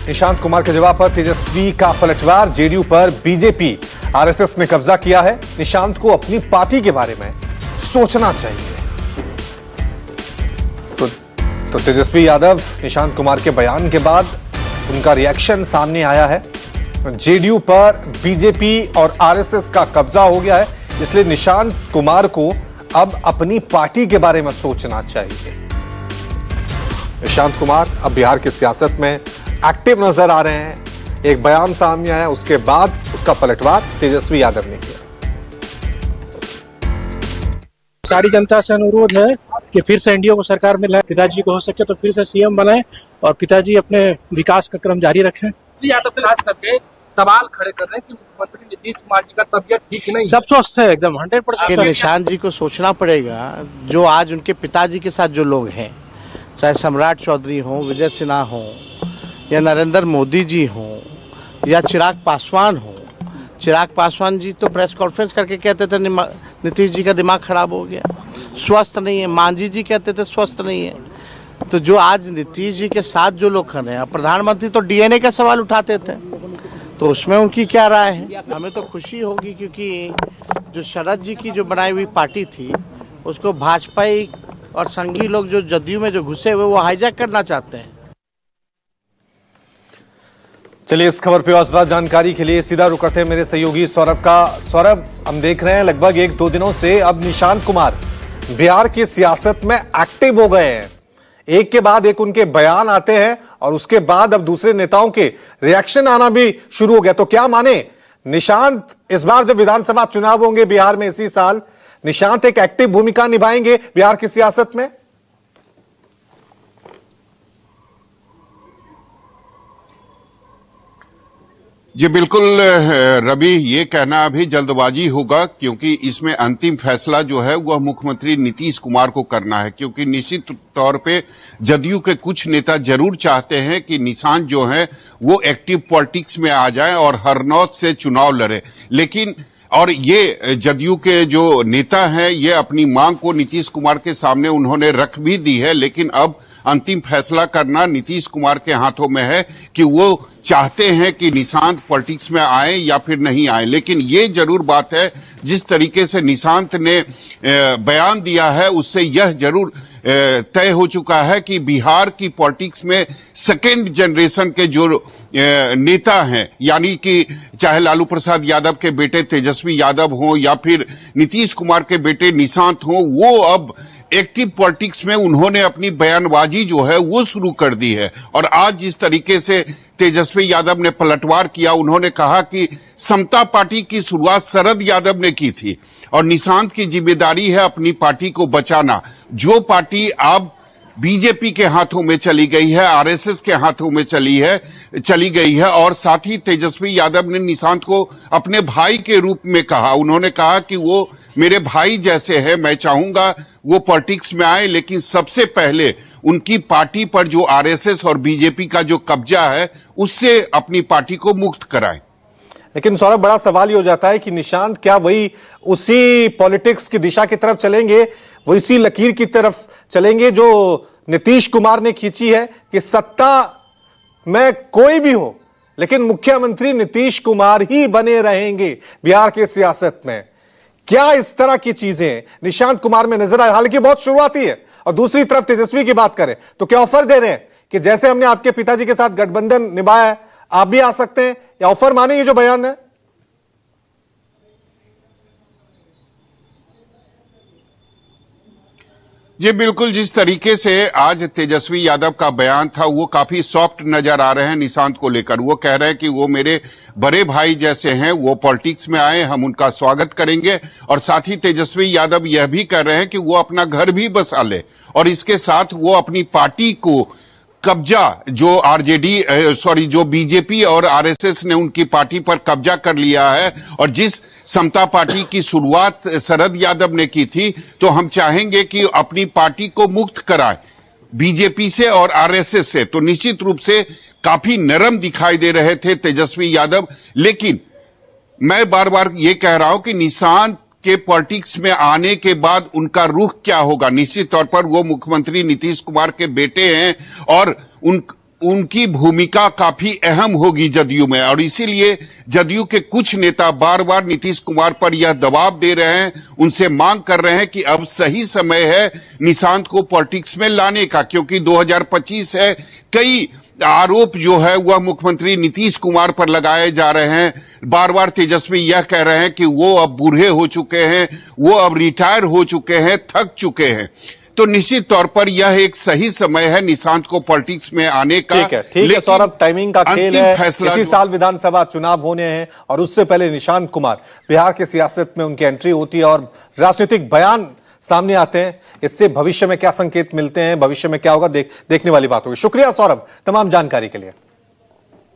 निशांत कुमार के जवाब पर तेजस्वी का पलटवार। जेडीयू पर बीजेपी आरएसएस ने कब्जा किया है। निशांत को अपनी पार्टी के बारे में सोचना चाहिए। तो तेजस्वी यादव निशांत कुमार के बयान के बाद उनका रिएक्शन सामने आया है। जेडीयू पर बीजेपी और आरएसएस का कब्जा हो गया है, इसलिए निशांत कुमार को अब अपनी पार्टी के बारे में सोचना चाहिए। निशांत कुमार अब बिहार की सियासत में एक्टिव नजर आ रहे हैं। एक बयान सामने आया, उसके बाद उसका पलटवार तेजस्वी यादव ने किया। सारी जनता से अनुरोध है कि फिर से एनडीए को सरकार में लाए, पिताजी को हो सके तो फिर से सीएम बनाए और पिताजी अपने विकास का क्रम जारी रखें। यादव खास करके सवाल खड़े कर रहे हैं कि मुख्यमंत्री नीतीश कुमार जी का तबियत ठीक नहीं, सब स्वस्थ है एकदम 100%। निशांत जी को सोचना पड़ेगा, जो आज उनके पिताजी के साथ जो लोग हैं, चाहे सम्राट चौधरी हो, विजय सिन्हा हो, या नरेंद्र मोदी जी हो, या चिराग पासवान हो। चिराग पासवान जी तो प्रेस कॉन्फ्रेंस करके कहते थे नीतीश जी का दिमाग खराब हो गया, स्वस्थ नहीं है। मांझी जी कहते थे स्वस्थ नहीं है। तो जो आज नीतीश जी के साथ जो लोग खड़े हैं, प्रधानमंत्री तो डीएनए का सवाल उठाते थे, तो उसमें उनकी क्या राय है? हमें तो खुशी होगी, क्योंकि जो शरद जी की जो बनाई हुई पार्टी थी, उसको भाजपा और संघी लोग जो जदयू में जो घुसे हुए, वो हाईजैक करना चाहते हैं। चलिए, इस खबर पे और ज्यादा जानकारी के लिए सीधा रुक करते हैं मेरे सहयोगी सौरभ का। सौरभ, हम देख रहे हैं लगभग 1-2 दिनों से अब निशांत कुमार बिहार की सियासत में एक्टिव हो गए हैं। एक के बाद एक उनके बयान आते हैं और उसके बाद अब दूसरे नेताओं के रिएक्शन आना भी शुरू हो गया। तो क्या माने, निशांत इस बार जब विधानसभा चुनाव होंगे बिहार में इसी साल, निशांत एक एक्टिव भूमिका निभाएंगे बिहार की सियासत में? जी बिल्कुल रवि, ये कहना अभी जल्दबाजी होगा, क्योंकि इसमें अंतिम फैसला जो है वह मुख्यमंत्री नीतीश कुमार को करना है। क्योंकि निश्चित तौर पे जदयू के कुछ नेता जरूर चाहते हैं कि निशांत जो है वो एक्टिव पॉलिटिक्स में आ जाए और हरनौत से चुनाव लड़े, लेकिन और ये जदयू के जो नेता हैं ये अपनी मांग को नीतीश कुमार के सामने उन्होंने रख भी दी है, लेकिन अब अंतिम फैसला करना नीतीश कुमार के हाथों में है कि वो चाहते हैं कि निशांत पॉलिटिक्स में आए या फिर नहीं आए। लेकिन ये जरूर बात है, जिस तरीके से निशांत ने बयान दिया है उससे यह जरूर तय हो चुका है कि बिहार की पॉलिटिक्स में सेकेंड जनरेशन के जो नेता हैं, यानी कि चाहे लालू प्रसाद यादव के बेटे तेजस्वी यादव हो या फिर नीतीश कुमार के बेटे निशांत हो, वो अब एक्टिव पॉलिटिक्स में उन्होंने अपनी बयानबाजी जो है वो शुरू कर दी है। और आज जिस तरीके से तेजस्वी यादव ने पलटवार किया, उन्होंने कहा कि समता पार्टी की शुरुआत शरद यादव ने की थी और निशांत की जिम्मेदारी है अपनी पार्टी को बचाना। जो पार्टी अब बीजेपी के हाथों में चली गई है, आरएसएस के हाथों में चली गई है, और साथ ही तेजस्वी यादव ने निशांत को अपने भाई के रूप में कहा। उन्होंने कहा कि वो मेरे भाई जैसे हैं, मैं चाहूंगा वो पॉलिटिक्स में आए, लेकिन सबसे पहले उनकी पार्टी पर जो आरएसएस और बीजेपी का जो कब्जा है उससे अपनी पार्टी को मुक्त कराएं। लेकिन सौरभ, बड़ा सवाल ये हो जाता है कि निशांत क्या वही उसी पॉलिटिक्स की दिशा की तरफ चलेंगे, वो इसी लकीर की तरफ चलेंगे जो नीतीश कुमार ने खींची है कि सत्ता में कोई भी हो लेकिन मुख्यमंत्री नीतीश कुमार ही बने रहेंगे बिहार की सियासत में? क्या इस तरह की चीजें निशांत कुमार में नजर आए? हालांकि बहुत शुरुआती है। और दूसरी तरफ तेजस्वी की बात करें तो क्या ऑफर दे रहे हैं कि जैसे हमने आपके पिताजी के साथ गठबंधन निभाया है आप भी आ सकते हैं, या ऑफर माने ये जो बयान है? ये बिल्कुल जिस तरीके से आज तेजस्वी यादव का बयान था वो काफी सॉफ्ट नजर आ रहे हैं निशांत को लेकर। वो कह रहे हैं कि वो मेरे बड़े भाई जैसे हैं, वो पॉलिटिक्स में आए, हम उनका स्वागत करेंगे। और साथ ही तेजस्वी यादव यह भी कह रहे हैं कि वो अपना घर भी बसा ले और इसके साथ वो अपनी पार्टी को कब्जा जो बीजेपी और आरएसएस ने उनकी पार्टी पर कब्जा कर लिया है, और जिस समता पार्टी की शुरुआत शरद यादव ने की थी, तो हम चाहेंगे कि अपनी पार्टी को मुक्त कराए बीजेपी से और आरएसएस से। तो निश्चित रूप से काफी नरम दिखाई दे रहे थे तेजस्वी यादव। लेकिन मैं बार बार ये कह रहा हूं कि निशांत के पॉलिटिक्स में आने के बाद उनका रुख क्या होगा। निश्चित तौर पर वो मुख्यमंत्री नीतीश कुमार के बेटे हैं और उनकी भूमिका काफी अहम होगी जदयू में, और इसीलिए जदयू के कुछ नेता बार बार नीतीश कुमार पर यह दबाव दे रहे हैं, उनसे मांग कर रहे हैं कि अब सही समय है निशांत को पॉलिटिक्स में लाने का, क्योंकि 2025 है। कई आरोप जो है वह मुख्यमंत्री नीतीश कुमार पर लगाए जा रहे हैं। बार बार तेजस्वी यह कह रहे हैं कि वो अब बूढ़े हो चुके हैं, वो अब रिटायर हो चुके हैं, थक चुके हैं। तो निश्चित तौर पर यह एक सही समय है निशांत को पॉलिटिक्स में आने का। ठीक है सौरभ, टाइमिंग का खेल है। इसी साल जो विधानसभा चुनाव होने हैं और उससे पहले निशांत कुमार बिहार की सियासत में उनकी एंट्री होती है और राजनीतिक बयान सामने आते हैं। इससे भविष्य में क्या संकेत मिलते हैं, भविष्य में क्या होगा, देखने वाली बात होगी। शुक्रिया सौरभ तमाम जानकारी के लिए।